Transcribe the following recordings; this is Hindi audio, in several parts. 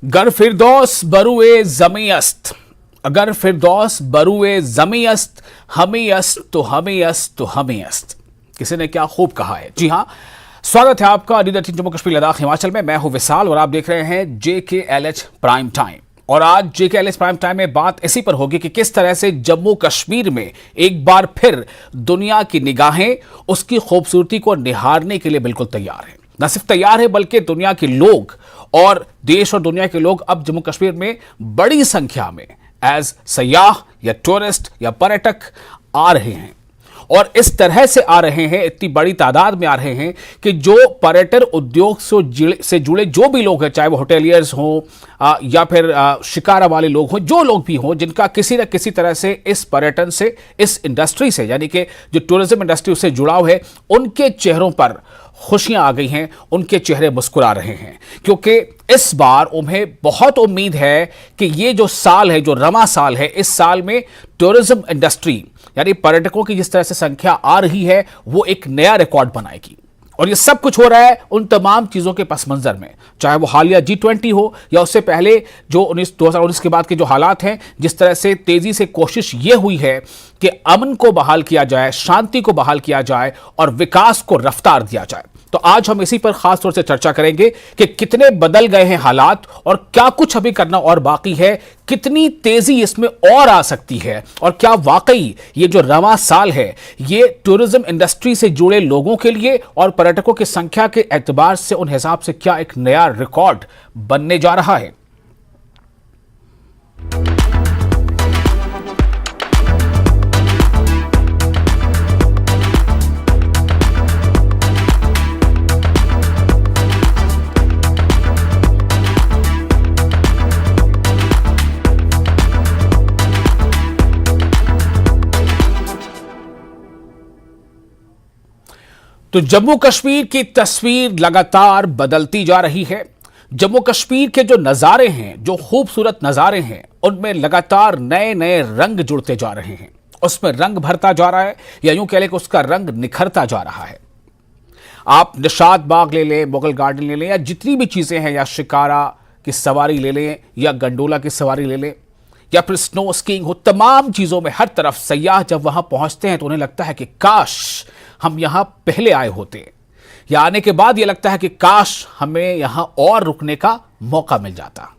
गर फिरदौस बरुए ज़मी अस्त, अगर फिरदौस बरुए ज़मी अस्त, हमें अस्त तो हमें अस्त तो हमें अस्त। किसी ने क्या खूब कहा है। जी हां, स्वागत है आपका डी13 जम्मू कश्मीर लद्दाख हिमाचल में। मैं हूं विशाल और आप देख रहे हैं JKLH प्राइम टाइम। और आज JKLH प्राइम टाइम में बात इसी पर होगी कि किस तरह से जम्मू कश्मीर में एक बार फिर दुनिया की निगाहें उसकी खूबसूरती को निहारने के लिए बिल्कुल तैयार है। न सिर्फ तैयार है बल्कि दुनिया के लोग और देश और दुनिया के लोग अब जम्मू कश्मीर में बड़ी संख्या में एज सयाह या टूरिस्ट या पर्यटक आ रहे हैं। और इस तरह से आ रहे हैं, इतनी बड़ी तादाद में आ रहे हैं कि जो पर्यटन उद्योग से जुड़े जो भी लोग हैं, चाहे वो होटेलियर्स हों या फिर शिकारा वाले लोग हों, जो लोग भी हों जिनका किसी न किसी तरह से इस पर्यटन से, इस इंडस्ट्री से, यानी कि जो टूरिज्म इंडस्ट्री से जुड़ाव है, उनके चेहरों पर खुशियां आ गई हैं, उनके चेहरे मुस्कुरा रहे हैं। क्योंकि इस बार उन्हें बहुत उम्मीद है कि ये जो साल है, जो रमा साल है, इस साल में टूरिज्म इंडस्ट्री यानी पर्यटकों की जिस तरह से संख्या आ रही है वो एक नया रिकॉर्ड बनाएगी। और ये सब कुछ हो रहा है उन तमाम चीजों के पस मंजर में, चाहे वो हालिया G20 हो या उससे पहले जो 2019 के बाद के जो हालात हैं, जिस तरह से तेजी से कोशिश ये हुई है कि अमन को बहाल किया जाए, शांति को बहाल किया जाए और विकास को रफ्तार दिया जाए। तो आज हम इसी पर खास तौर से चर्चा करेंगे कि कितने बदल गए हैं हालात और क्या कुछ अभी करना और बाकी है, कितनी तेजी इसमें और आ सकती है और क्या वाकई ये जो रमा साल है ये टूरिज्म इंडस्ट्री से जुड़े लोगों के लिए और पर्यटकों की संख्या के एतबार से उन हिसाब से क्या एक नया रिकॉर्ड बनने जा रहा है। तो जम्मू कश्मीर की तस्वीर लगातार बदलती जा रही है। जम्मू कश्मीर के जो नज़ारे हैं, जो खूबसूरत नज़ारे हैं, उनमें लगातार नए नए रंग जुड़ते जा रहे हैं, उसमें रंग भरता जा रहा है या यूं कह लें कि उसका रंग निखरता जा रहा है। आप निशात बाग ले लें, मुगल गार्डन ले लें या जितनी भी चीज़ें हैं, या शिकारा की सवारी ले लें या गंडोला की सवारी ले लें या फिर स्नो स्कीइंग हो, तमाम चीज़ों में हर तरफ सयाह जब वहां पहुंचते हैं तो उन्हें लगता है कि काश हम यहां पहले आए होते, या आने के बाद यह लगता है कि काश हमें यहां और रुकने का मौका मिल जाता।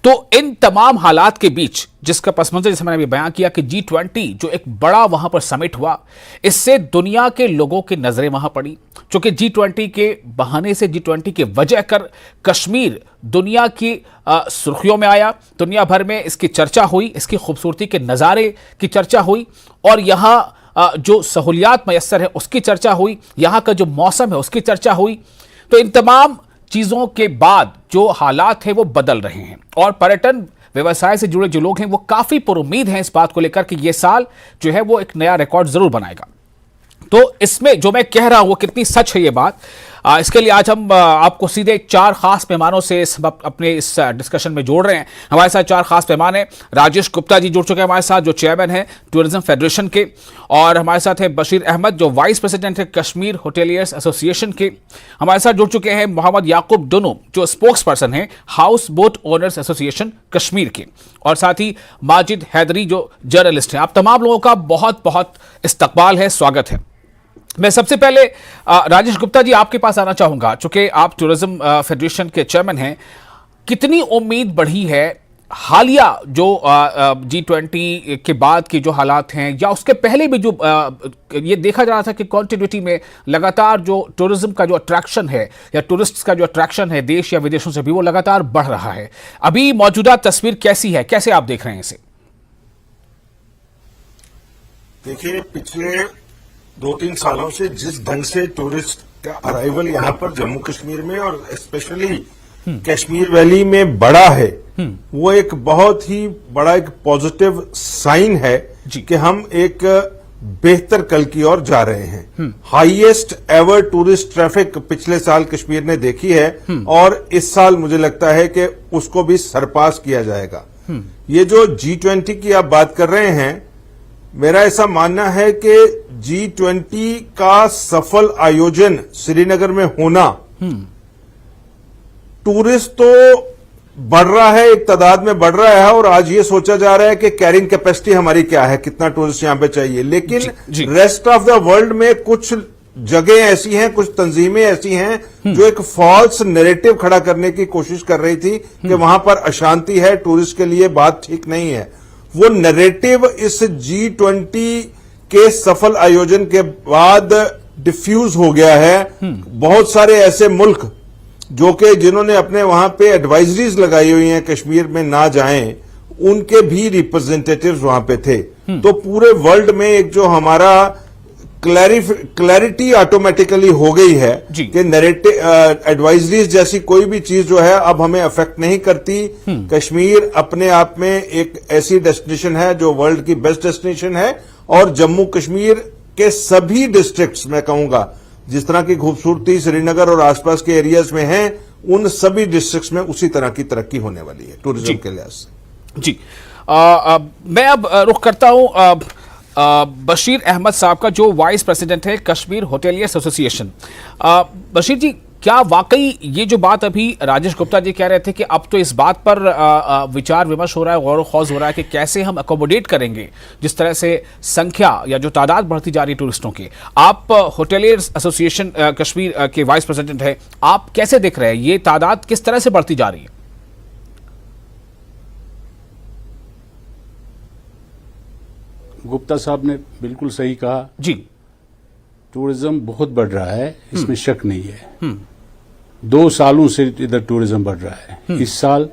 तो इन तमाम हालात के बीच जिसका पस मंजर जैसे मैंने अभी बयान किया कि G20 जो एक बड़ा वहां पर समिट हुआ, इससे दुनिया के लोगों की नजरें वहां पड़ी। क्योंकि G20 के बहाने से, G20 के वजह कर कश्मीर दुनिया की सुर्खियों में आया, दुनिया भर में इसकी चर्चा हुई, इसकी खूबसूरती के नज़ारे की चर्चा हुई और यहाँ जो सहूलियात मैसर है उसकी चर्चा हुई, यहाँ का जो मौसम है उसकी चर्चा हुई। तो इन तमाम चीज़ों के बाद जो हालात हैं वो बदल रहे हैं और पर्यटन व्यवसाय से जुड़े जो लोग हैं वो काफ़ी पुरुम्मीद हैं इस बात को लेकर कि ये साल जो है वो एक नया रिकॉर्ड ज़रूर बनाएगा। तो इसमें जो मैं कह रहा हूं वो कितनी सच है ये बात, इसके लिए आज हम आपको सीधे चार खास मेहमानों से अपने इस डिस्कशन में जोड़ रहे हैं। हमारे साथ चार खास मेहमान हैं। राजेश गुप्ता जी जुड़ चुके हैं हमारे साथ, जो चेयरमैन हैं टूरिज्म फेडरेशन के, और हमारे साथ हैं बशीर अहमद जो वाइस प्रेसिडेंट है कश्मीर होटेलियर्स एसोसिएशन के। हमारे साथ जुड़ चुके हैं मोहम्मद याकूब डोनू जो स्पोक्स पर्सन है house boat owners association Kashmir के, और साथ ही माजिद हैदरी जो जर्नलिस्ट हैं। आप तमाम लोगों का बहुत बहुत इस्तकबाल है, स्वागत है। मैं सबसे पहले राजेश गुप्ता जी आपके पास आना चाहूंगा, चूंकि आप टूरिज्म फेडरेशन के चेयरमैन हैं। कितनी उम्मीद बढ़ी है हालिया जो G20 के बाद के जो हालात हैं या उसके पहले भी जो ये देखा जा रहा था कि कॉन्टिन्यूटी में लगातार जो टूरिज्म का जो अट्रैक्शन है या टूरिस्ट्स का जो अट्रैक्शन है देश या विदेशों से भी, वो लगातार बढ़ रहा है। अभी मौजूदा तस्वीर कैसी है, कैसे आप देख रहे हैं इसे? देखिए, पिछले 2-3 सालों से जिस ढंग से टूरिस्ट का अराइवल यहाँ पर जम्मू कश्मीर में और स्पेशली कश्मीर वैली में बड़ा है, वो एक बहुत ही बड़ा एक पॉजिटिव साइन है कि हम एक बेहतर कल की ओर जा रहे हैं। हाईएस्ट एवर टूरिस्ट ट्रैफिक पिछले साल कश्मीर ने देखी है और इस साल मुझे लगता है कि उसको भी सरपास किया जाएगा। ये जो G20 की आप बात कर रहे हैं, मेरा ऐसा मानना है कि G20 का सफल आयोजन श्रीनगर में होना टूरिस्ट तो बढ़ रहा है, एक तादाद में बढ़ रहा है, और आज ये सोचा जा रहा है कि कैरिंग कैपेसिटी हमारी क्या है, कितना टूरिस्ट यहां पे चाहिए। लेकिन रेस्ट ऑफ द वर्ल्ड में कुछ जगह ऐसी हैं, कुछ तंजीमें ऐसी हैं जो एक फॉल्स नैरेटिव खड़ा करने की कोशिश कर रही थी कि वहां पर अशांति है, टूरिस्ट के लिए बात ठीक नहीं है। वो नैरेटिव इस G20 के सफल आयोजन के बाद डिफ्यूज हो गया है। बहुत सारे ऐसे मुल्क जो कि जिन्होंने अपने वहां पे एडवाइजरीज लगाई हुई हैं कश्मीर में ना जाएं, उनके भी रिप्रेजेंटेटिव्स वहां पे थे। तो पूरे वर्ल्ड में एक जो हमारा क्लैरिटी ऑटोमेटिकली हो गई है कि नैरेटिव एडवाइजरीज जैसी कोई भी चीज जो है अब हमें अफेक्ट नहीं करती। कश्मीर अपने आप में एक ऐसी डेस्टिनेशन है जो वर्ल्ड की बेस्ट डेस्टिनेशन है, और जम्मू कश्मीर के सभी डिस्ट्रिक्ट्स मैं कहूंगा जिस तरह की खूबसूरती श्रीनगर और आसपास के एरियाज में है, उन सभी डिस्ट्रिक्ट्स में उसी तरह की तरक्की होने वाली है टूरिज्म के लिहाज से। जी मैं अब रुख करता हूं बशीर अहमद साहब का, जो वाइस प्रेसिडेंट है कश्मीर होटेलियर्स एसोसिएशन। बशीर जी, क्या वाकई ये जो बात अभी राजेश गुप्ता जी कह रहे थे कि अब तो इस बात पर विचार विमर्श हो रहा है, गौर खौज हो रहा है कि कैसे हम अकोमोडेट करेंगे जिस तरह से संख्या या जो तादाद बढ़ती जा रही है टूरिस्टों की। आप होटेलियर्स एसोसिएशन कश्मीर के वाइस प्रेसिडेंट हैं, आप कैसे देख रहे हैं ये तादाद किस तरह से बढ़ती जा रही है? गुप्ता साहब ने बिल्कुल सही कहा जी। टूरिज्म बहुत बढ़ रहा है, इसमें शक नहीं है। 2 सालों से इधर टूरिज्म बढ़ रहा है, इस साल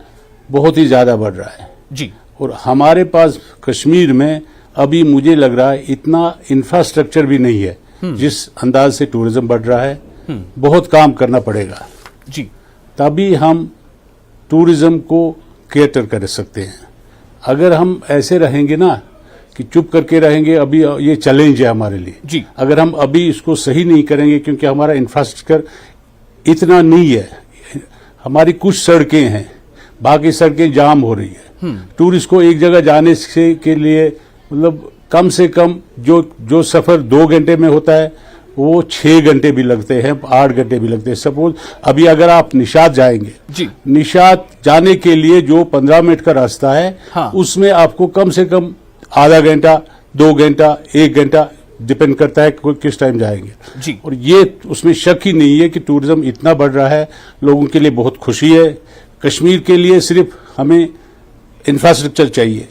बहुत ही ज्यादा बढ़ रहा है जी। और हमारे पास कश्मीर में अभी मुझे लग रहा है इतना इंफ्रास्ट्रक्चर भी नहीं है जिस अंदाज से टूरिज्म बढ़ रहा है। बहुत काम करना पड़ेगा जी, तभी हम टूरिज्म को केटर कर सकते हैं। अगर हम ऐसे रहेंगे ना कि चुप करके रहेंगे, अभी ये चैलेंज है हमारे लिए जी। अगर हम अभी इसको सही नहीं करेंगे, क्योंकि हमारा इंफ्रास्ट्रक्चर इतना नहीं है, हमारी कुछ सड़कें हैं, बाकी सड़कें जाम हो रही है। टूरिस्ट को एक जगह जाने से के लिए मतलब कम से कम जो सफर 2 घंटे में होता है वो 6 घंटे भी लगते हैं, 8 घंटे भी लगते हैं। सपोज अभी अगर आप निशात जाएंगे जी, निशात जाने के लिए जो 15 मिनट का रास्ता है, हाँ। उसमें आपको कम से कम आधा घंटा, 2 घंटा, 1 घंटा डिपेंड करता है किस टाइम जाएंगे जी। और ये उसमें शक ही नहीं है कि टूरिज्म इतना बढ़ रहा है, लोगों के लिए बहुत खुशी है। कश्मीर के लिए सिर्फ हमें इंफ्रास्ट्रक्चर चाहिए,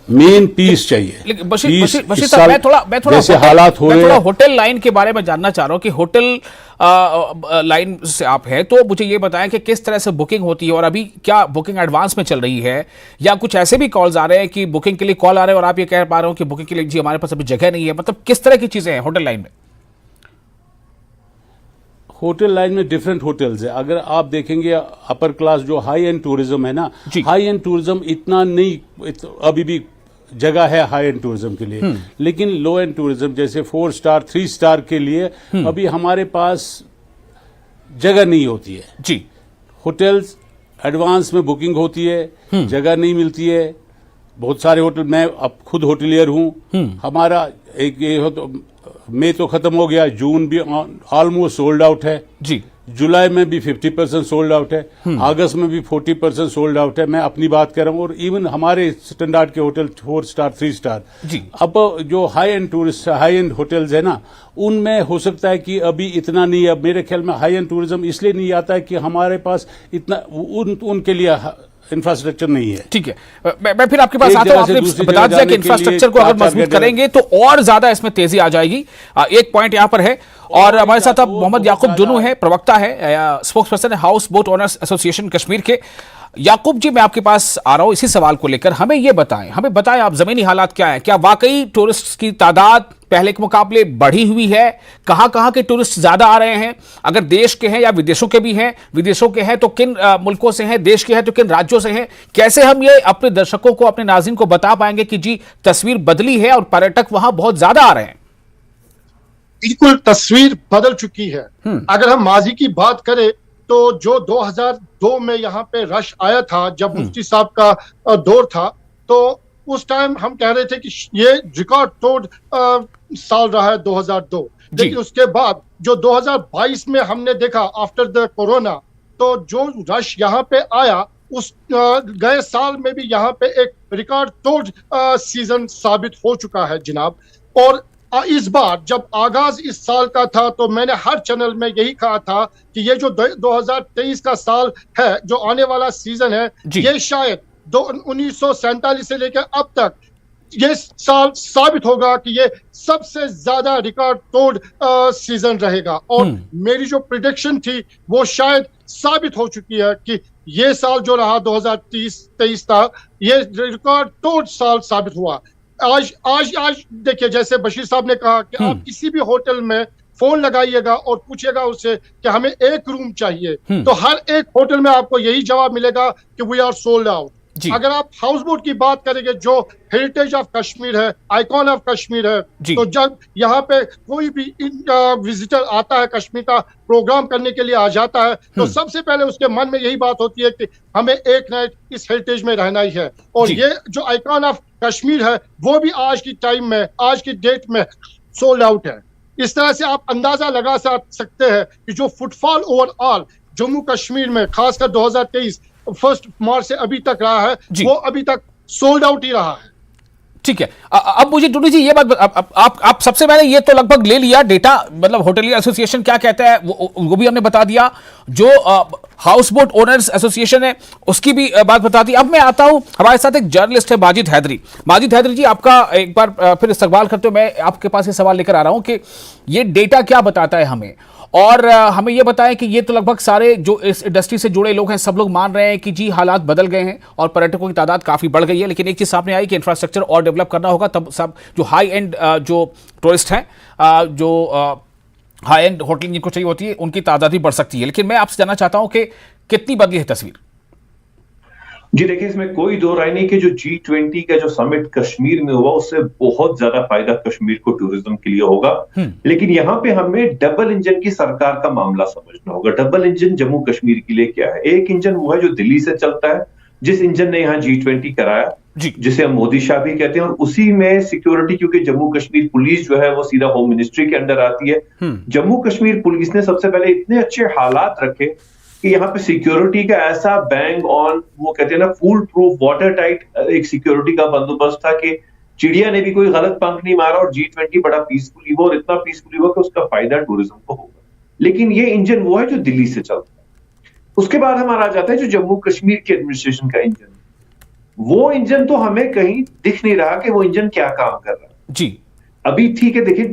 मेन पीस चाहिए। लेकिन बशीर साहब, मैं थोड़ा जैसे हालात हो रहे हैं, होटल लाइन के बारे में जानना चाह रहा हूं कि होटल लाइन से आप हैं, तो मुझे ये बताएं कि किस तरह से बुकिंग होती है और अभी क्या बुकिंग एडवांस में चल रही है, या कुछ ऐसे भी कॉल्स आ रहे हैं कि बुकिंग के लिए कॉल आ रहे हैं और आप ये कह पा रहे हो कि बुकिंग के लिए जी हमारे पास अभी जगह नहीं है। मतलब किस तरह की चीजें हैं होटल लाइन में? होटल लाइन में डिफरेंट होटल्स है। अगर आप देखेंगे अपर क्लास जो हाई एंड टूरिज्म है ना, हाई एंड टूरिज्म इतना नहीं, अभी भी जगह है हाई एंड टूरिज्म के लिए, लेकिन लो एंड टूरिज्म जैसे 4 स्टार 3 स्टार के लिए अभी हमारे पास जगह नहीं होती है जी। होटल्स एडवांस में बुकिंग होती है, जगह नहीं मिलती है। बहुत सारे होटल, मैं अब खुद होटलियर हूं, हमारा एक ये तो मई तो खत्म हो गया, जून भी ऑलमोस्ट सोल्ड आउट है जी, जुलाई में भी 50% सोल्ड आउट है, अगस्त में भी 40% सोल्ड आउट है। मैं अपनी बात कर रहा हूं, और इवन हमारे स्टैंडर्ड के होटल 4 स्टार 3 स्टार जी। अब जो हाई एंड होटल्स है ना, उनमें हो सकता है कि अभी इतना नहीं है। मेरे ख्याल में हाई एंड टूरिज्म इसलिए नहीं आता है कि हमारे पास इतना उनके लिए इंफ्रास्ट्रक्चर नहीं है। ठीक है, मैं फिर आपके पास आता हूं। आपने बता दिया कि इंफ्रास्ट्रक्चर को अगर मजबूत करेंगे तो और ज्यादा इसमें तेजी आ जाएगी। एक पॉइंट यहां पर है, और हमारे साथ अब मोहम्मद याकूब जुनू है, प्रवक्ता है, स्पोक्स पर्सन है house boat owners association Kashmir के। याकूब जी, मैं आपके पास आ रहा हूं इसी सवाल को लेकर। हमें बताएं आप जमीनी हालात क्या है? क्या वाकई टूरिस्ट की तादाद पहले के मुकाबले बढ़ी हुई है? कहां के टूरिस्ट ज्यादा आ रहे हैं? अगर देश के हैं या विदेशों के भी हैं, विदेशों के हैं तो किन मुल्कों से हैं, देश के हैं तो किन राज्यों से हैं? कैसे हम ये अपने दर्शकों को, अपने नाज़रीन को बता पाएंगे कि जी तस्वीर बदली है और पर्यटक वहां बहुत ज्यादा आ रहे हैं? बिल्कुल तस्वीर बदल चुकी है। अगर हम माजी की बात करें तो जो 2002 में यहाँ पे रश आया था, जब मुफ्ती साहब का दौर था, तो उस टाइम हम कह रहे थे कि ये रिकॉर्ड तोड़ साल रहा है 2002। लेकिन उसके बाद जो 2022 में हमने देखा आफ्टर द कोरोना, तो जो रश यहाँ पे आया उस गए साल में भी यहाँ पे एक रिकॉर्ड तोड़ सीजन साबित हो चुका है जनाब। और इस बार जब आगाज इस साल का था तो मैंने हर चैनल में यही कहा था कि ये जो 2023 का साल है, जो आने वाला सीजन है, ये शायद 1947 से लेकर अब तक ये साल साबित होगा कि ये सबसे ज्यादा रिकॉर्ड तोड़ सीजन रहेगा। और मेरी जो प्रिडिक्शन थी वो शायद साबित हो चुकी है कि ये साल जो रहा 2023 था, ये रिकॉर्ड तोड़ साल साबित हुआ। आज देखिए, जैसे बशीर साहब ने कहा कि आप किसी भी होटल में फोन लगाइएगा और पूछिएगा उससे कि हमें एक रूम चाहिए, तो हर एक होटल में आपको यही जवाब मिलेगा कि वी आर सोल्ड आउट। अगर आप हाउस बोट की बात करेंगे, जो हेरिटेज ऑफ कश्मीर है, आइकॉन ऑफ कश्मीर है, तो जब यहाँ पे कोई भी विजिटर आता है, कश्मीर का प्रोग्राम करने के लिए आ जाता है, तो सबसे पहले उसके मन में यही बात होती है कि हमें एक नाइट इस हेरिटेज में रहना ही है। और ये जो आइकॉन ऑफ कश्मीर है वो भी आज की टाइम में, आज की डेट में सोल्ड आउट है। इस तरह से आप अंदाजा लगा सकते हैं कि जो फुटफॉल ओवरऑल जम्मू कश्मीर में खासकर 2023 1 मार्च से अभी तक रहा है, वो अभी तक सोल्ड आउट ही रहा है। ठीक है, अब मुझे टूडी जी ये बात आप सबसे पहले ये तो लगभग ले लिया डेटा, मतलब होटलियर एसोसिएशन क्या कहता है वो भी हमने बता दिया, जो हाउस बोट ओनर्स एसोसिएशन है उसकी भी बात बता दी। अब मैं आता हूं, हमारे साथ एक जर्नलिस्ट है माजिद हैदरी। माजिद हैदरी जी, आपका एक बार फिर इस्तकबाल करते हुए मैं आपके पास ये सवाल लेकर आ रहा हूं कि ये डेटा क्या बताता है हमें, और हमें यह बताएं कि ये तो लगभग सारे जो इस इंडस्ट्री से जुड़े लोग हैं सब लोग मान रहे हैं कि जी हालात बदल गए हैं और पर्यटकों की तादाद काफ़ी बढ़ गई है, लेकिन एक चीज़ सामने आई कि इंफ्रास्ट्रक्चर और डेवलप करना होगा, तब सब जो हाई एंड जो टूरिस्ट हैं, जो हाई एंड होटलिंग जिनको चाहिए होती है, उनकी तादाद भी बढ़ सकती है। लेकिन मैं आपसे जानना चाहता हूं कि कितनी बदली है तस्वीर? जी देखिए, इसमें कोई दो राय नहीं कि जो G20 का जो समिट कश्मीर में हुआ उससे बहुत ज्यादा फायदा कश्मीर को टूरिज्म के लिए होगा। लेकिन यहाँ पे हमें डबल इंजन की सरकार का मामला समझना होगा। डबल इंजन जम्मू कश्मीर के लिए क्या है? एक इंजन वो है जो दिल्ली से चलता है, जिस इंजन ने यहाँ G20 कराया, जिसे हम मोदी शाह भी कहते हैं, और उसी में सिक्योरिटी, क्योंकि जम्मू कश्मीर पुलिस जो है वो सीधा होम मिनिस्ट्री के अंडर आती है। जम्मू कश्मीर पुलिस ने सबसे पहले इतने अच्छे हालात रखे कि यहाँ पे सिक्योरिटी का ऐसा बैंग ऑन, वो कहते हैं ना, फूल प्रूफ वाटर टाइट एक सिक्योरिटी का बंदोबस्त था कि चिड़िया ने भी कोई गलत पंख नहीं मारा, और G20 बड़ा पीसफुली हुआ, और इतना पीसफुली हुआ कि उसका फायदा टूरिज्म को होगा। लेकिन ये इंजन वो है जो दिल्ली से चलता है। उसके बाद हमारा आ जाता है जो जम्मू कश्मीर के एडमिनिस्ट्रेशन का इंजन, वो इंजन तो हमें कहीं दिख नहीं रहा कि वो इंजन क्या काम कर रहा है। जी अभी ठीक है, देखिए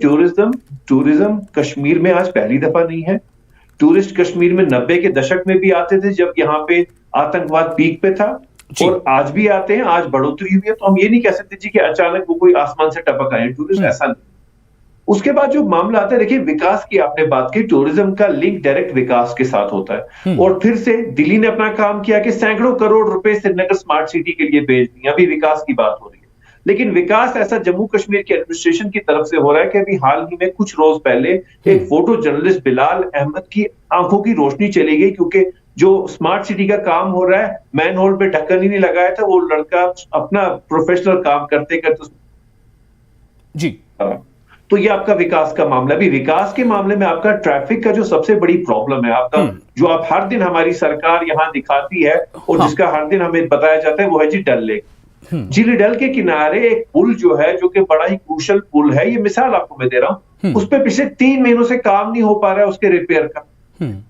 टूरिज्म कश्मीर में आज पहली दफा नहीं है। टूरिस्ट कश्मीर में 90 के दशक में भी आते थे जब यहाँ पे आतंकवाद पीक पे था, और आज भी आते हैं, आज बढ़ोतरी हुई है। तो हम ये नहीं कह सकते जी कि अचानक वो कोई आसमान से टपक आए टूरिस्ट, ऐसा नहीं। उसके बाद जो मामला आता है, देखिए विकास की आपने बात की, टूरिज्म का लिंक डायरेक्ट विकास के साथ होता है। और फिर से दिल्ली ने अपना काम किया कि सैकड़ों करोड़ रुपए श्रीनगर स्मार्ट सिटी के लिए भेज दिए। अभी विकास की बात हो रही है, लेकिन विकास ऐसा जम्मू कश्मीर के एडमिनिस्ट्रेशन की तरफ से हो रहा है कि अभी हाल ही में कुछ रोज पहले एक फोटो जर्नलिस्ट बिलाल अहमद की आंखों की रोशनी चली गई, क्योंकि जो स्मार्ट सिटी का काम हो रहा है, मैन होल पे ढक्कन ही नहीं लगाया था, वो लड़का अपना प्रोफेशनल काम करते करते जी। तो ये आपका विकास का मामला। भी विकास के मामले में आपका ट्रैफिक का जो सबसे बड़ी प्रॉब्लम है आपका, जो आप हर दिन हमारी सरकार यहाँ दिखाती है और जिसका हर दिन हमें बताया जाता है, वो है जी डल लेक। झील डल के किनारे एक पुल जो है, जो कि बड़ा ही क्रूशल पुल है, ये मिसाल आपको मैं दे रहा हूँ, उस पे पिछले 3 महीनों से काम नहीं हो पा रहा है उसके रिपेयर का।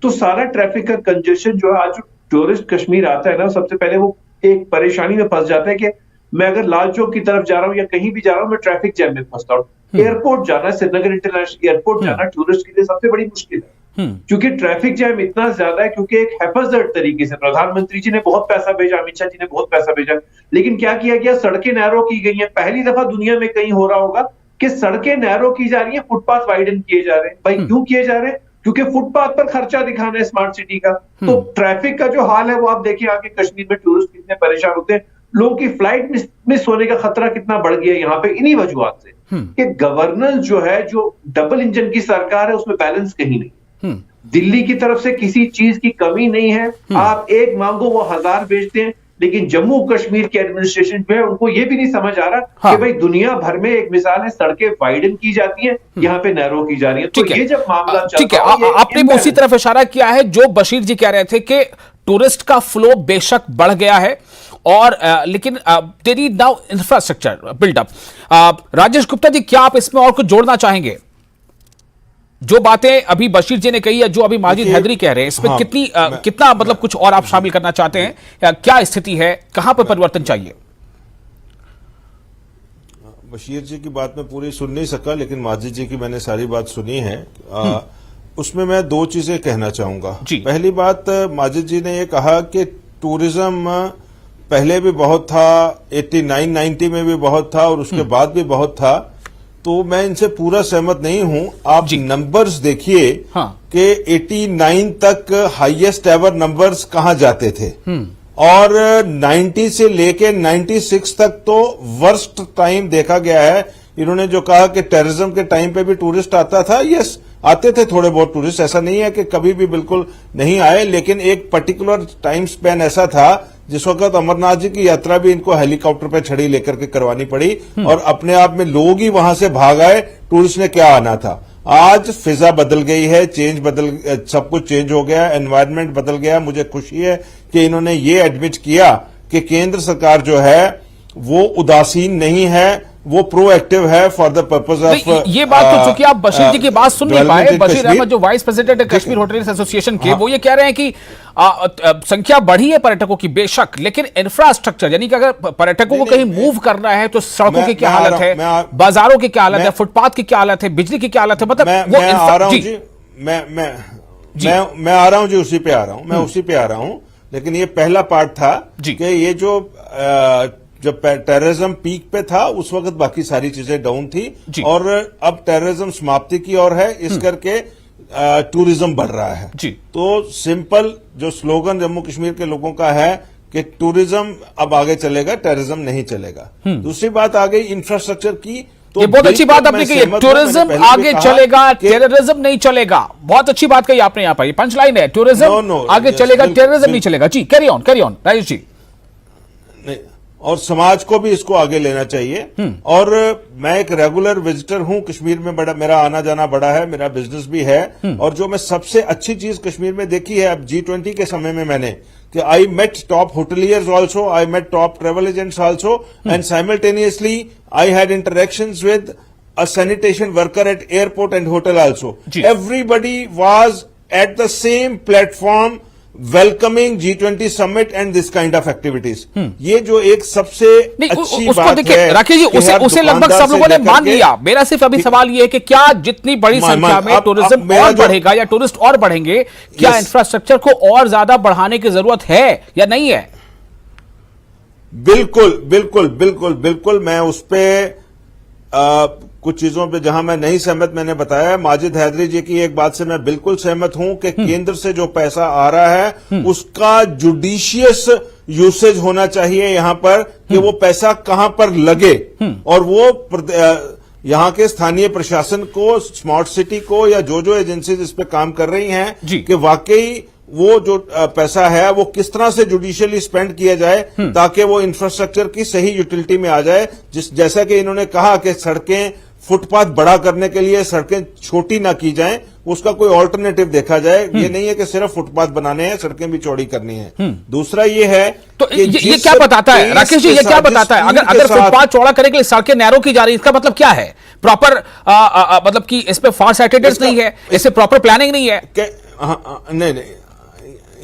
तो सारा ट्रैफिक का कंजेशन जो है, आज जो टूरिस्ट कश्मीर आता है ना, सबसे पहले वो एक परेशानी में फंस जाता है कि मैं अगर लाल चौक की तरफ जा रहा हूँ या कहीं भी जा रहा हूँ, मैं ट्रैफिक जैम में फंसता हूँ। एयरपोर्ट जाना, श्रीनगर इंटरनेशनल एयरपोर्ट जाना टूरिस्ट के लिए सबसे बड़ी मुश्किल है, क्योंकि ट्रैफिक जैम इतना ज्यादा है। क्योंकि एक हेफाजत तरीके से प्रधानमंत्री जी ने बहुत पैसा भेजा, अमित शाह जी ने बहुत पैसा भेजा, लेकिन क्या किया गया? सड़कें नैरो की गई हैं। पहली दफा दुनिया में कहीं हो रहा होगा कि सड़कें नैरो की जा रही हैं, फुटपाथ वाइडन किए जा रहे हैं। भाई क्यों किए जा रहे हैं? क्योंकि फुटपाथ पर खर्चा दिखाना है स्मार्ट सिटी का। तो ट्रैफिक का जो हाल है वो आप देखिए, आके कश्मीर में टूरिस्ट कितने परेशान होते हैं, लोगों की फ्लाइट मिस होने का खतरा कितना बढ़ गया यहाँ पे, इन्हीं वजूहत से कि गवर्नेंस जो है, जो डबल इंजन की सरकार है, उसमें बैलेंस कहीं नहीं। दिल्ली की तरफ से किसी चीज की कमी नहीं है। आप एक मांगो वो 1000 बेचते हैं, लेकिन जम्मू कश्मीर के एडमिनिस्ट्रेशन जो है उनको ये भी नहीं समझ आ रहा कि भाई दुनिया भर में एक मिसाल है सड़कें वाइडन की जाती है, यहाँ पे नैरो की जा रही है। तो ये जब मामला ठीक है, आपने भी उसी तरफ इशारा किया है जो बशीर जी कह रहे थे कि टूरिस्ट का फ्लो बेशक बढ़ गया है और लेकिन तेरी now infrastructure buildup. Rajesh Gupta ji, क्या आप इसमें और कुछ जोड़ना चाहेंगे? जो बातें अभी बशीर जी ने कही है, जो अभी माजिद हैदरी कह रहे हैं, इसमें कितना मतलब कुछ और आप शामिल करना चाहते हैं? क्या स्थिति है, कहां पर परिवर्तन चाहिए? बशीर जी की बात मैं पूरी सुन नहीं सका, लेकिन माजिद जी की मैंने सारी बात सुनी है। उसमें मैं दो चीजें कहना चाहूंगा। पहली बात, माजिद जी ने ये कहा कि टूरिज्म पहले भी बहुत था, 89-90 में भी बहुत था और उसके बाद भी बहुत था, तो मैं इनसे पूरा सहमत नहीं हूं। आप नंबर्स देखिए कि 89 तक हाईएस्ट एवर नंबर्स कहां जाते थे और 90 से लेके 96 तक तो वर्स्ट टाइम देखा गया है। इन्होंने जो कहा कि टेररिज्म के टाइम पे भी टूरिस्ट आता था, यस आते थे थोड़े बहुत टूरिस्ट, ऐसा नहीं है कि कभी भी बिल्कुल नहीं आए, लेकिन एक पर्टिकुलर टाइम स्पैन ऐसा था जिस वक्त अमरनाथ जी की यात्रा भी इनको हेलीकॉप्टर पे छड़ी लेकर के करवानी पड़ी और अपने आप में लोग ही वहां से भाग आए, टूरिस्ट ने क्या आना था। आज फिजा बदल गई है, सब कुछ चेंज हो गया, एनवायरनमेंट बदल गया। मुझे खुशी है कि इन्होंने ये एडमिट किया कि केंद्र सरकार जो है वो उदासीन नहीं है, वो प्रोएक्टिव है फॉर द पर्पज ऑफ। ये बात तो चूंकि आप बशीर जी की बात सुन नहीं पाए, बशीर अहमद जो वाइस प्रेसिडेंट है कश्मीर होटलियर्स एसोसिएशन के, वो ये कह रहे हैं कि संख्या बढ़ी है पर्यटकों की बेशक, लेकिन इंफ्रास्ट्रक्चर यानी कि अगर पर्यटकों को कहीं मूव करना है तो सड़कों की क्या हालत है, बाजारों की क्या हालत है, फुटपाथ की क्या हालत है, बिजली की क्या हालत है, मतलब मैं आ रहा हूं जी, मैं आ रहा हूं जी, उसी पे आ रहा हूं मैं, उसी पे आ रहा हूं। लेकिन ये पहला पार्ट था कि ये जो जब टेररिज्म पीक पे था उस वक्त बाकी सारी चीजें डाउन थी और अब टेररिज्म समाप्ति की ओर है, इस करके टूरिज्म बढ़ रहा है। तो सिंपल जो स्लोगन जम्मू कश्मीर के लोगों का है कि टूरिज्म अब आगे चलेगा, टेररिज्म नहीं चलेगा। दूसरी बात आ गई इंफ्रास्ट्रक्चर की, तो ये बहुत अच्छी बात आपने कही, टूरिज्म आगे चलेगा, टेररिज्म नहीं चलेगा। बहुत अच्छी बात कही आपने यहाँ पर, पंच लाइन है, टूरिज्म आगे चलेगा, टेररिज्म नहीं चलेगा। जी कैरी ऑन राजेश जी। और समाज को भी इसको आगे लेना चाहिए। और मैं एक रेगुलर विजिटर हूं कश्मीर में, बड़ा मेरा आना जाना बड़ा है, मेरा बिजनेस भी है। और जो मैं सबसे अच्छी चीज कश्मीर में देखी है अब G20 के समय में मैंने, कि I met top hoteliers also, I met top travel agents also, and simultaneously I had interactions with a sanitation worker at airport and hotel also. Everybody was at the same platform welcoming G20 summit and this kind of activities. ये जो एक सबसे अच्छी बात है राकेश जी, उसे लगभग सब लोगों ने मान लिया। मेरा सिर्फ अभी सवाल ये है कि क्या जितनी बड़ी संख्या में टूरिज्म और बढ़ेगा या टूरिस्ट और बढ़ेंगे, क्या इंफ्रास्ट्रक्चर को और ज्यादा बढ़ाने की जरूरत है या नहीं है? बिल्कुल बिल्कुल बिल्कुल बिल्कुल। मैं उस पर कुछ चीजों पे जहां मैं नहीं सहमत, मैंने बताया। माजिद हैदरी जी की एक बात से मैं बिल्कुल सहमत हूं कि केंद्र से जो पैसा आ रहा है उसका जुडिशियस यूसेज होना चाहिए यहां पर, कि वो पैसा कहां पर लगे और वो यहां के स्थानीय प्रशासन को, स्मार्ट सिटी को या जो एजेंसीज इस पे काम कर रही हैं कि वाकई वो जो पैसा है वो किस तरह से जुडिशियली स्पेंड किया जाए ताकि वो इंफ्रास्ट्रक्चर की सही यूटिलिटी में आ जाए। जैसा कि इन्होंने कहा कि सड़कें, फुटपाथ बड़ा करने के लिए सड़कें छोटी ना की जाएं, उसका कोई ऑल्टरनेटिव देखा जाए। ये नहीं है कि सिर्फ फुटपाथ बनाने हैं, सड़कें भी चौड़ी करनी है। दूसरा ये है तो ये क्या बताता है राकेश जी, ये क्या बताता है? अगर फुटपाथ चौड़ा करने के लिए सड़कें नैरो की जा रही है, इसका मतलब क्या है? प्रॉपर मतलब कि इस पे फार साइटेडर्स नहीं है, इससे प्रॉपर प्लानिंग नहीं है। नहीं,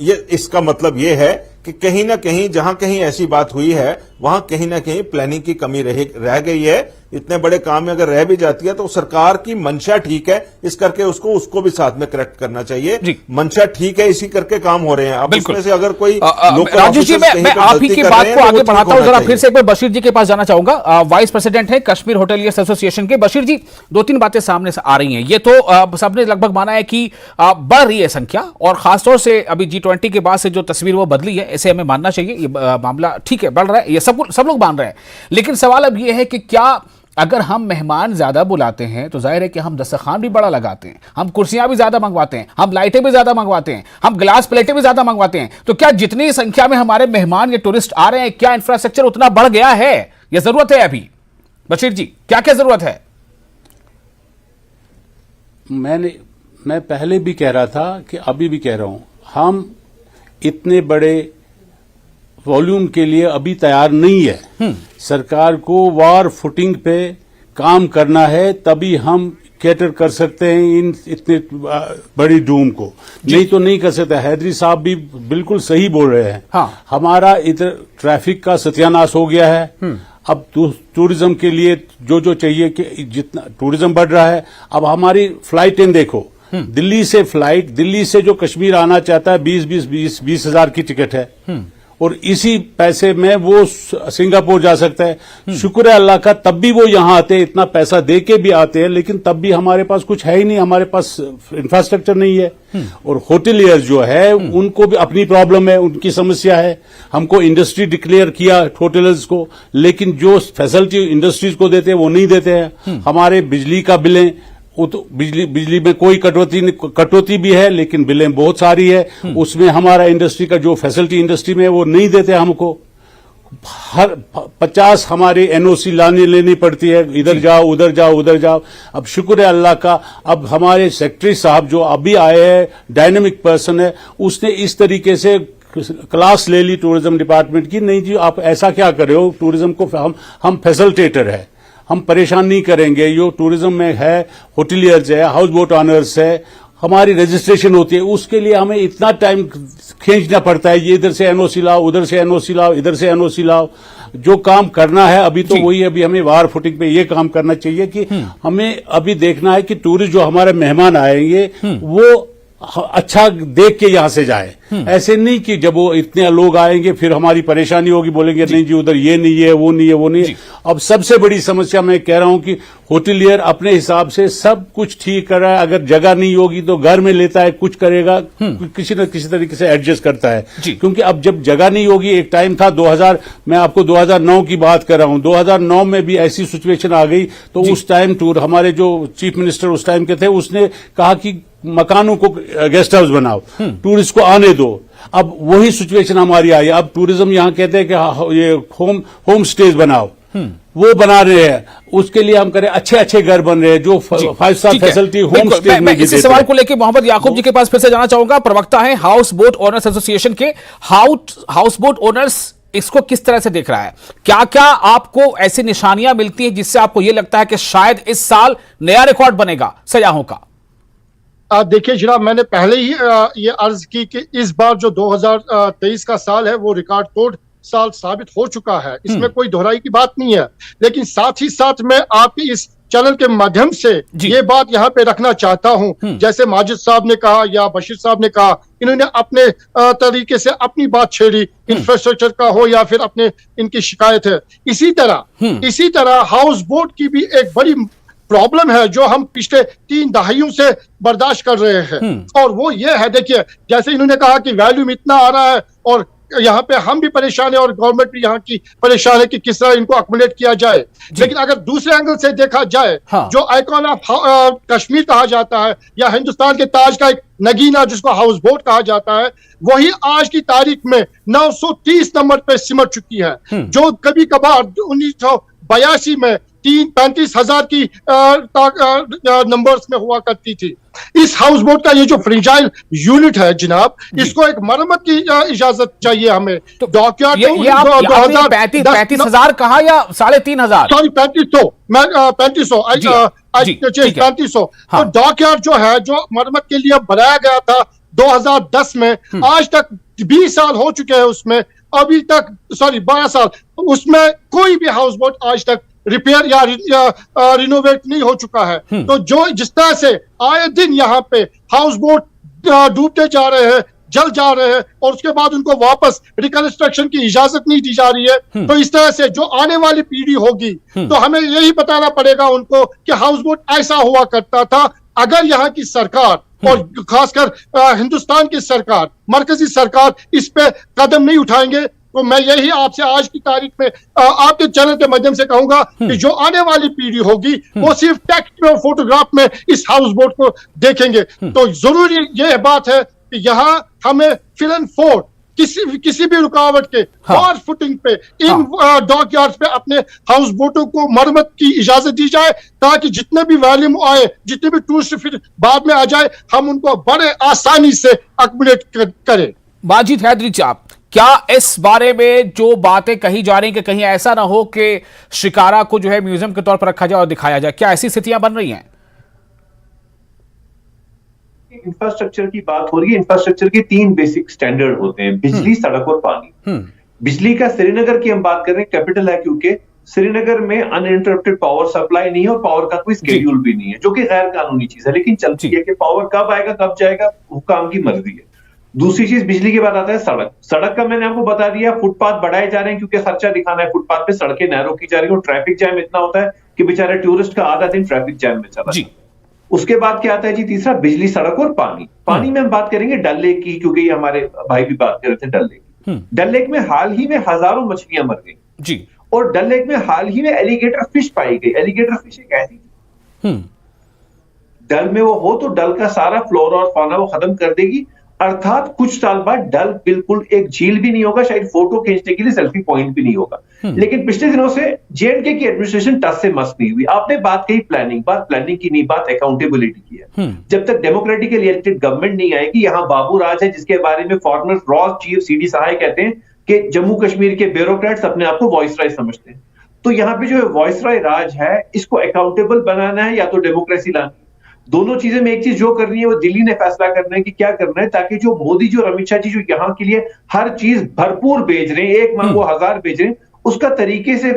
ये इसका मतलब ये है कि कहीं ना कहीं जहां कहीं ऐसी बात हुई है वहां कहीं ना कहीं प्लानिंग की कमी रह गई है। इतने बड़े काम में अगर रह भी जाती है तो सरकार की मंशा ठीक है, इस करके उसको भी साथ में करेक्ट करना चाहिए। मंशा ठीक है, इसी करके काम हो रहे हैं। अब इसमें से अगर कोई राजू जी, मैं आप ही की बात को आगे बढ़ाता हूं, जरा फिर से एक बार बशीर जी के पास जाना चाहूंगा। वाइस प्रेसिडेंट है कश्मीर होटलियर्स एसोसिएशन के। बशीर जी, दो तीन बातें सामने से आ रही हैं। ये तो सबने लगभग माना है कि बढ़ रही है संख्या, और खासतौर से अभी G20 के बाद से जो तस्वीर वो बदली है, इसे हमें मानना चाहिए। ये मामला ठीक है, बढ़ रहा है, ये सब लोग मान रहे हैं। लेकिन सवाल अब ये है कि क्या अगर हम मेहमान ज्यादा बुलाते हैं तो जाहिर है कि हम दस्तरखान भी बड़ा लगाते हैं, हम कुर्सियां भी ज्यादा मंगवाते हैं, हम लाइटें भी ज्यादा मंगवाते हैं, हम गिलास प्लेटें भी ज्यादा मंगवाते हैं। तो क्या जितनी संख्या में हमारे मेहमान या टूरिस्ट आ रहे हैं, क्या इंफ्रास्ट्रक्चर उतना बढ़ गया है या जरूरत है अभी? बशीर जी, क्या क्या जरूरत है? मैं पहले भी कह रहा था कि अभी भी कह रहा हूं, हम इतने बड़े वॉल्यूम के लिए अभी तैयार नहीं है। सरकार को वार फुटिंग पे काम करना है, तभी हम कैटर कर सकते हैं इन इतने बड़ी डूम को, नहीं तो नहीं कर सकते। हैदरी साहब भी बिल्कुल सही बोल रहे हैं। हाँ। हमारा इधर ट्रैफिक का सत्यानाश हो गया है। अब टूरिज्म के लिए जो चाहिए कि जितना टूरिज्म बढ़ रहा है, अब हमारी फ्लाइटें देखो, दिल्ली से जो कश्मीर आना चाहता है 20 हजार की टिकट है, और इसी पैसे में वो सिंगापुर जा सकता है। शुक्र है अल्लाह का, तब भी वो यहां आते हैं, इतना पैसा दे के भी आते हैं, लेकिन तब भी हमारे पास कुछ है ही नहीं, हमारे पास इंफ्रास्ट्रक्चर नहीं है। और होटलियर्स जो है उनको भी अपनी प्रॉब्लम है, उनकी समस्या है। हमको इंडस्ट्री डिक्लेयर किया होटलियर्स को, लेकिन जो फैसिलिटी इंडस्ट्रीज को देते हैं वो नहीं देते हैं। हमारे बिजली का बिलें, वो तो बिजली में कोई कटौती भी है, लेकिन बिलें बहुत सारी है, उसमें हमारा इंडस्ट्री का जो फैसिलिटी इंडस्ट्री में है वो नहीं देते हमको। हर 50 हमारे एनओसी लेनी पड़ती है, इधर जाओ उधर जाओ। अब शुक्र है अल्लाह का, अब हमारे सेक्रेटरी साहब जो अभी आए हैं, डायनेमिक पर्सन है, उसने इस तरीके से क्लास ले ली टूरिज्म डिपार्टमेंट की। नहीं जी, आप ऐसा क्या कर रहे हो, टूरिज्म को हम फैसिलिटेटर है, हम परेशान नहीं करेंगे। जो टूरिज्म में है, होटलियर्स है, हाउस बोट ऑनर्स है, हमारी रजिस्ट्रेशन होती है, उसके लिए हमें इतना टाइम खींचना पड़ता है, ये इधर से एनओसी लाओ, उधर से एनओसी लाओ, इधर से एनओसी लाओ। जो काम करना है अभी तो वही, अभी हमें वार फुटिंग पे ये काम करना चाहिए कि हमें अभी देखना है कि टूरिस्ट जो हमारे मेहमान आएंगे वो अच्छा देख के यहां से जाए। ऐसे नहीं कि जब वो इतने लोग आएंगे फिर हमारी परेशानी होगी, बोलेंगे नहीं जी उधर ये नहीं है, वो नहीं है, वो नहीं है। अब सबसे बड़ी समस्या मैं कह रहा हूं कि होटलियर अपने हिसाब से सब कुछ ठीक कर रहा है, अगर जगह नहीं होगी तो घर में लेता है, कुछ करेगा, किसी न किसी तरीके से एडजस्ट करता है। क्योंकि अब जब जगह नहीं होगी, एक टाइम था 2000, मैं आपको 2009 की बात कर रहा हूं, 2009 में भी ऐसी सिचुएशन आ गई, तो उस टाइम हमारे जो चीफ मिनिस्टर उस टाइम के थे, उसने कहा कि मकानों को गेस्ट हाउस बनाओ, टूरिस्ट को आने दो। अब वही सिचुएशन हमारी आई। अब टूरिज्म यहां कहते हैं कि ये होम स्टेज बनाओ, वो बना रहे हैं, उसके लिए हम करें, अच्छे घर बन रहे हैं जो 5 स्टार फैसिलिटी होम स्टे में। इसी सवाल को लेकर मोहम्मद याकूब जी के पास फिर से जाना चाहूंगा। प्रवक्ता है हाउस बोट ओनर्स एसोसिएशन के। हाउस बोट ओनर्स इसको किस तरह से देख रहा है? क्या क्या आपको ऐसी निशानियां मिलती हैं जिससे आपको यह लगता है कि शायद इस साल नया रिकॉर्ड बनेगा सयाहों का? देखिए जनाब, मैंने पहले ही ये अर्ज की कि इस बार जो 2023 का साल है वो रिकॉर्ड तोड़ साल साबित हो चुका है, इसमें कोई दोहराई की बात नहीं है। लेकिन साथ ही साथ मैं आपकी इस चैनल के माध्यम से ये बात यहाँ पे रखना चाहता हूँ, जैसे माजिद साहब ने कहा या बशीर साहब ने कहा, इन्होंने अपने तरीके से अपनी बात छेड़ी, इंफ्रास्ट्रक्चर का हो या फिर अपने इनकी शिकायत है। इसी तरह हाउस बोट की भी एक बड़ी प्रॉब्लम है जो हम पिछले 3 दहाइयों से बर्दाश्त कर रहे हैं, और वो ये है, देखिए जैसे इन्होंने कहा कि वैल्यूम इतना आ रहा है और यहाँ पे हम भी परेशान है और गवर्नमेंट भी यहाँ की परेशान है कि किस तरह इनको अकोमोडेट किया जाए। लेकिन अगर दूसरे एंगल से देखा जाए, जो आइकॉन ऑफ कश्मीर कहा जाता है या हिंदुस्तान के ताज का एक नगीना जिसको हाउस बोट कहा जाता है, वही आज की तारीख में 930 नंबर पे सिमट चुकी है, जो कभी कभार 1982 में 35 हजार की नंबर्स में हुआ करती थी। इस हाउस बोट का ये जो फ्रेजाइल यूनिट है जनाब, इसको एक मरम्मत की इजाजत चाहिए हमें। तो डॉक्यूमेंट 35,000 कहा या 3,500? सॉरी 3500, मैं 3500। तो डॉकयार्ड जो है, जो मरम्मत के लिए बनाया गया था 2010 में, आज तक 20 साल हो चुके हैं उसमें, अभी तक 12 साल, उसमें कोई भी हाउस बोट आज तक रिपेयर या रिनोवेट नहीं हो चुका है। तो जो जिस तरह से आए दिन यहाँ पे हाउस बोट डूबते जा रहे हैं, जल जा रहे हैं, और उसके बाद उनको वापस रिकंस्ट्रक्शन की इजाजत नहीं दी जा रही है, तो इस तरह से जो आने वाली पीढ़ी होगी, तो हमें यही बताना पड़ेगा उनको कि हाउस बोट ऐसा हुआ करता था। अगर यहाँ की सरकार और खासकर हिंदुस्तान की सरकार, मरकजी सरकार इस पे कदम नहीं उठाएंगे, तो मैं यही आपसे आज की तारीख में आपके चैनल के माध्यम से कहूंगा कि जो आने वाली पीढ़ी होगी वो सिर्फ टेक्स्ट में और फोटोग्राफ में इस हाउस बोट को देखेंगे। तो जरूरी यह बात है कि यहाँ हमें फिल एंड फोर्ड किसी भी रुकावट के बार फुटिंग पे इन डॉक यार्ड्स पे अपने हाउस बोटों को मरम्मत की इजाजत दी जाए, ताकि जितने भी वॉल्यूम आए, जितने भी टूरिस्ट फिर बाद में आ जाए, हम उनको बड़े आसानी से अकोमोडेट करें। माजिद हैदरी साहब, क्या इस बारे में जो बातें कही जा रही हैं कि कहीं ऐसा ना हो कि शिकारा को जो है म्यूजियम के तौर पर रखा जाए और दिखाया जाए, क्या ऐसी स्थितियां बन रही हैं? इंफ्रास्ट्रक्चर की बात हो रही है। इंफ्रास्ट्रक्चर के 3 बेसिक स्टैंडर्ड होते हैं, बिजली, सड़क और पानी। बिजली का श्रीनगर की हम बात कर रहे हैं, कैपिटल है, क्योंकि श्रीनगर में अनइंटरप्टेड पावर सप्लाई नहीं है और पावर का कोई स्केड्यूल भी नहीं है, जो कि गैर कानूनी चीज है, लेकिन चलती है कि पावर कब आएगा कब जाएगा वो काम की मर्जी है। दूसरी चीज बिजली के बाद आता है सड़क। सड़क का मैंने आपको बता दिया, फुटपाथ बढ़ाए जा रहे हैं क्योंकि खर्चा दिखाना है, फुटपाथ पे सड़कें नैरो की जा रही है और ट्रैफिक जैम इतना होता है कि बेचारे टूरिस्ट का आधा दिन ट्रैफिक जैम में चला जाता है। उसके बाद क्या आता है जी, तीसरा बिजली, सड़क और पानी। पानी में हम बात करेंगे डल लेक की, क्योंकि हमारे भाई भी बात कर रहे थे डल लेक की। डल लेक में हाल ही में हजारों मछलियां मर गई जी, और डल लेक में हाल ही में एलिगेटर फिश पाई गई। एलिगेटर फिश एक ऐसी डल में वो हो तो डल का सारा फ्लोरा और फाना वो खत्म कर देगी, अर्थात कुछ साल बाद डल बिल्कुल एक झील भी नहीं होगा, शायद फोटो खींचने के लिए सेल्फी पॉइंट भी नहीं होगा। लेकिन पिछले दिनों से जेएंडके की एडमिनिस्ट्रेशन टस से मस नहीं हुई। आपने बात कही प्लानिंग, बात प्लानिंग की नहीं, बात अकाउंटेबिलिटी की है। जब तक डेमोक्रेटिकली इलेक्टेड गवर्नमेंट नहीं आएगी, यहाँ बाबू राज है जिसके बारे में फॉर्मर रॉ चीफ सीडी सहाय कहते हैं कि जम्मू कश्मीर के ब्यूरोक्रेट्स अपने आप को वॉइसरॉय समझते हैं। तो यहाँ पे जो वॉइसरॉय राज है, इसको अकाउंटेबल बनाना है या तो डेमोक्रेसी लाना। दोनों चीजें में एक चीज जो करनी है वो दिल्ली ने फैसला करना है कि क्या करना है, ताकि जो मोदी जी और अमित शाह जी जो यहाँ के लिए हर चीज भरपूर भेज रहे हैं, एक मांगो 1000 भेज रहे हैं, उसका तरीके से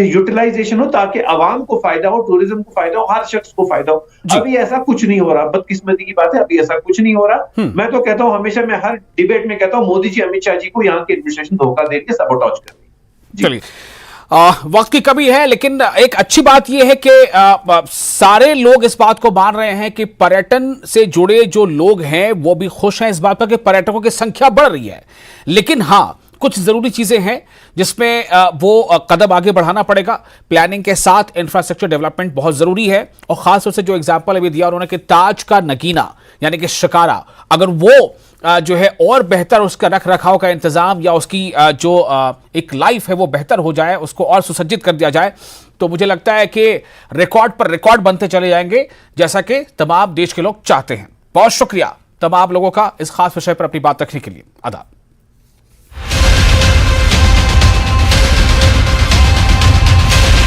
यूटिलाइजेशन हो ताकि आवाम को फायदा हो, टूरिज्म को फायदा हो, हर शख्स को फायदा हो। अभी ऐसा कुछ नहीं हो रहा, बदकिस्मती की बात है, अभी ऐसा कुछ नहीं हो रहा। मैं तो कहता हूं, हमेशा मैं हर डिबेट में कहता हूं, मोदी जी अमित शाह जी को यहाँ की एडमिनिस्ट्रेशन धोखा दे के सबोटाज कर रही है। चलिए, वक्त की कमी है, लेकिन एक अच्छी बात यह है कि सारे लोग इस बात को मान रहे हैं कि पर्यटन से जुड़े जो लोग हैं वो भी खुश हैं इस बात पर कि पर्यटकों की संख्या बढ़ रही है। लेकिन हाँ, कुछ जरूरी चीजें हैं जिसमें वो कदम आगे बढ़ाना पड़ेगा। प्लानिंग के साथ इंफ्रास्ट्रक्चर डेवलपमेंट बहुत जरूरी है, और खासतौर से जो एग्जाम्पल अभी दिया उन्होंने कि ताज का नगीना यानी कि शिकारा, अगर वो जो है और बेहतर उसका रख रखाव का इंतजाम या उसकी जो एक लाइफ है वो बेहतर हो जाए, उसको और सुसज्जित कर दिया जाए, तो मुझे लगता है कि रिकॉर्ड पर रिकॉर्ड बनते चले जाएंगे, जैसा कि तमाम देश के लोग चाहते हैं। बहुत शुक्रिया तमाम लोगों का इस खास विषय पर अपनी बात रखने के लिए। आदाब।